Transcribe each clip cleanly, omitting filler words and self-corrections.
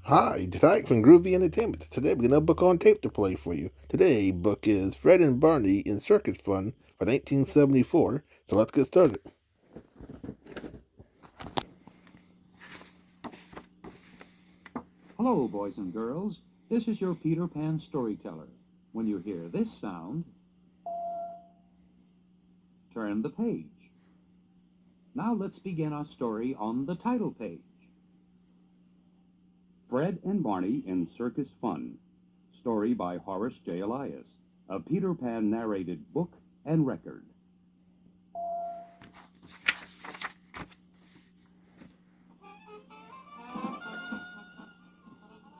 Hi, Tyke from Groovy Entertainment. Today we got a book on tape to play for you. Today's book is Fred and Barney in Circus Fun for 1974. So let's get started. Hello, boys and girls. This is your Peter Pan storyteller. When you hear this sound, turn the page. Now let's begin our story on the title page. Fred and Barney in Circus Fun. Story by Horace J. Elias. A Peter Pan narrated book and record.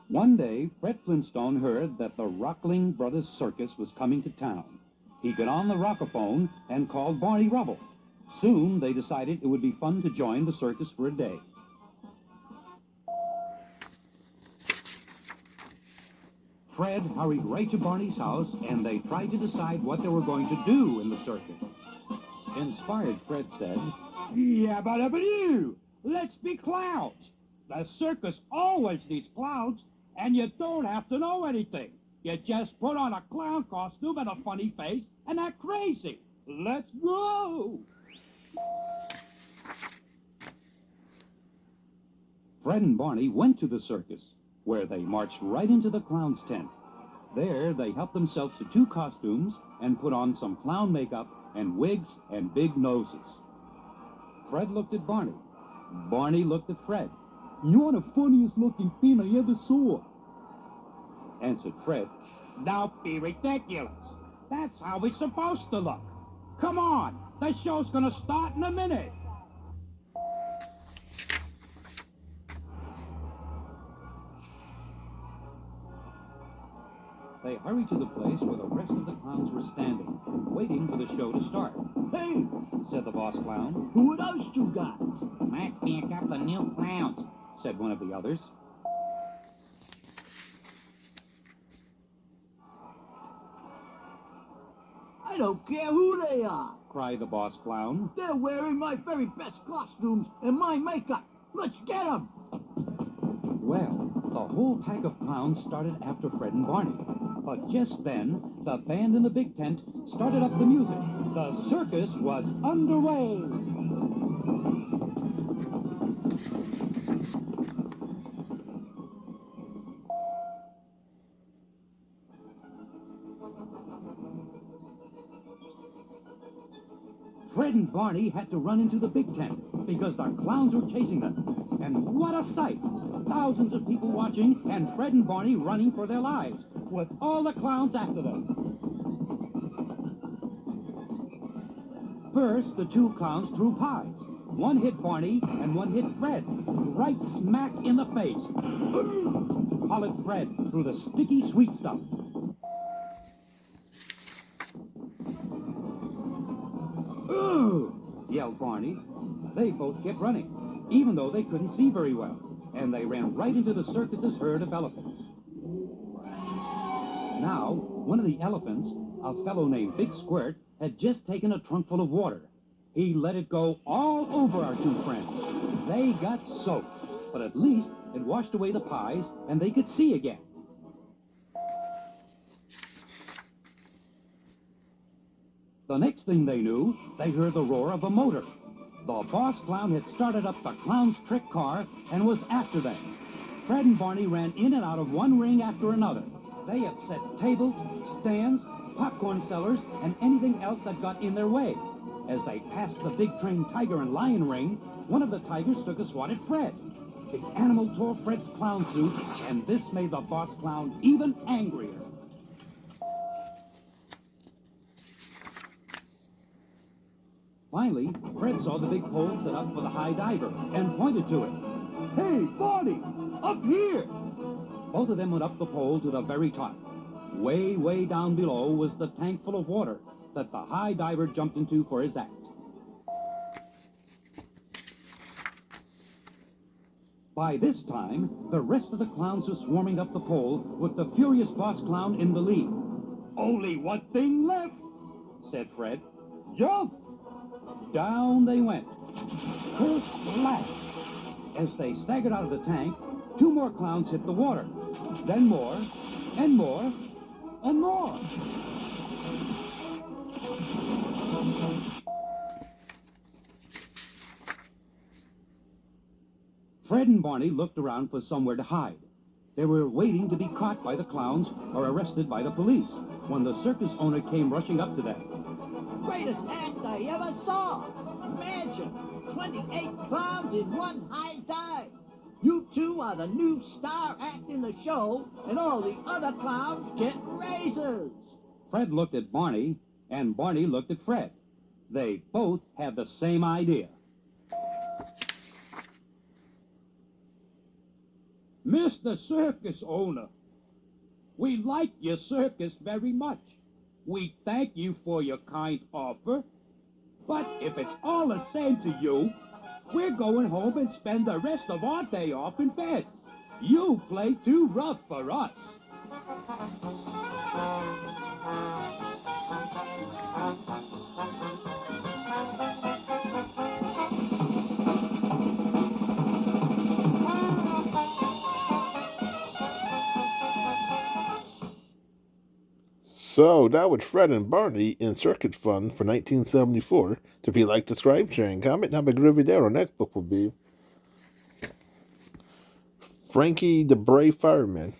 One day, Fred Flintstone heard that the Rockling Brothers Circus was coming to town. He got on the rockaphone and called Barney Rubble. Soon, they decided it would be fun to join the circus for a day. Fred hurried right to Barney's house, and they tried to decide what they were going to do in the circus. Inspired, Fred said, "Yabba-dabba-doo! Let's be clowns. The circus always needs clowns, and you don't have to know anything. You just put on a clown costume and a funny face and act crazy. Let's go!" Fred and Barney went to the circus, where they marched right into the clown's tent. There, they helped themselves to 2 costumes and put on some clown makeup and wigs and big noses. Fred looked at Barney. Barney looked at Fred. "You're the funniest looking thing I ever saw," answered Fred. "Don't be ridiculous. That's how it's supposed to look. Come on, the show's gonna start in a minute." They hurried to the place where the rest of the clowns were standing, waiting for the show to start. "Hey," said the boss clown. "who are those 2 guys?" "Must be a couple of new clowns," said one of the others. "I don't care who they are. Cried the boss clown. They're wearing my very best costumes and my makeup. Let's get them." Well, the whole pack of clowns started after Fred and Barney. But just then, the band in the big tent started up the music. The circus was underway. Fred and Barney had to run into the big tent because the clowns were chasing them. And what a sight! Thousands of people watching and Fred and Barney running for their lives with all the clowns after them. First, the 2 clowns threw pies. One hit Barney and one hit Fred, right smack in the face. Hollered Fred through the sticky sweet stuff. "Ugh!" yelled Barney. They both kept running, even though they couldn't see very well, and they ran right into the circus's herd of elephants. Now, one of the elephants, a fellow named Big Squirt, had just taken a trunk full of water. He let it go all over our 2 friends. They got soaked, but at least it washed away the pies and they could see again. The next thing they knew, they heard the roar of a motor. The boss clown had started up the clown's trick car and was after them. Fred and Barney ran in and out of one ring after another. They upset tables, stands, popcorn sellers, and anything else that got in their way. As they passed the big train tiger and lion ring, one of the tigers took a swat at Fred. The animal tore Fred's clown suit, and this made the boss clown even angrier. Finally, Fred saw the big pole set up for the high diver and pointed to it. "Hey, Barney, up here!" Both of them went up the pole to the very top. Way, way down below was the tank full of water that the high diver jumped into for his act. By this time, the rest of the clowns were swarming up the pole with the furious boss clown in the lead. "Only one thing left," said Fred. "Jump!" Down they went. Splash! As they staggered out of the tank, 2 more clowns hit the water. Then more, and more, and more. Fred and Barney looked around for somewhere to hide. They were waiting to be caught by the clowns or arrested by the police when the circus owner came rushing up to them. Greatest act I ever saw. Imagine 28 clowns in one high dive. You two are the new star act in the show, and all the other clowns get raises. Fred looked at Barney, and Barney looked at Fred. They both had the same idea. Mr. Circus Owner, we like your circus very much. We thank you for your kind offer, but if it's all the same to you, we're going home and spend the rest of our day off in bed. You play too rough for us. So that was Fred and Barney in Circuit Fun for 1974. So if you like, subscribe, share, and comment, have a groovy day. Our next book will be Frankie the Brave Fireman.